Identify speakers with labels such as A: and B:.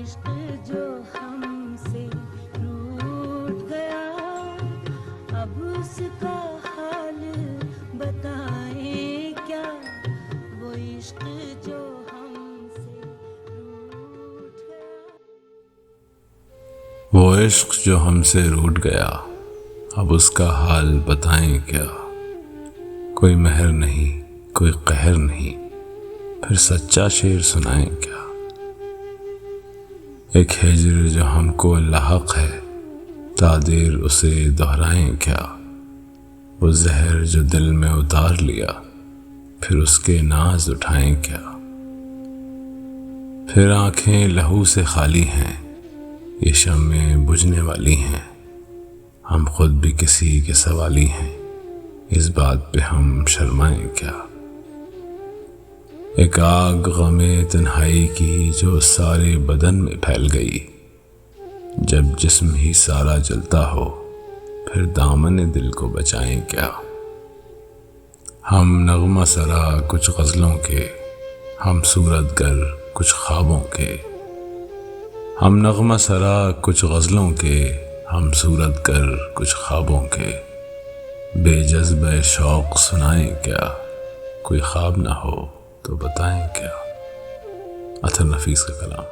A: عشق جو ہم سے روٹ گیا، اب اس کا حال بتائیں کیا، وہ عشق جو ہم سے روٹ گیا۔
B: وہ عشق جو ہم سے روٹ گیا، اب اس کا حال بتائیں کیا، کوئی مہر نہیں کوئی قہر نہیں، پھر سچا شعر سنائیں کیا۔ ایک ہجر جو ہم کو لاحق ہے، تا دیر اسے دہرائیں کیا، وہ زہر جو دل میں اتار لیا، پھر اس کے ناز اٹھائیں کیا۔ پھر آنکھیں لہو سے خالی ہیں، یہ شمعیں بجھنے والی ہیں، ہم خود بھی کسی کے سوالی ہیں، اس بات پہ ہم شرمائیں کیا۔ ایک آگ غم تنہائی کی جو سارے بدن میں پھیل گئی، جب جسم ہی سارا جلتا ہو، پھر دامن دل کو بچائیں کیا۔ ہم نغمہ سرا کچھ غزلوں کے، ہم صورت گر کچھ خوابوں کے، ہم نغمہ سرا کچھ غزلوں کے، ہم صورت گر کچھ خوابوں کے، بے جذبہ شوق سنائیں کیا، کوئی خواب نہ ہو تو بتائیں کیا۔ اطہر نفیس کا کلام۔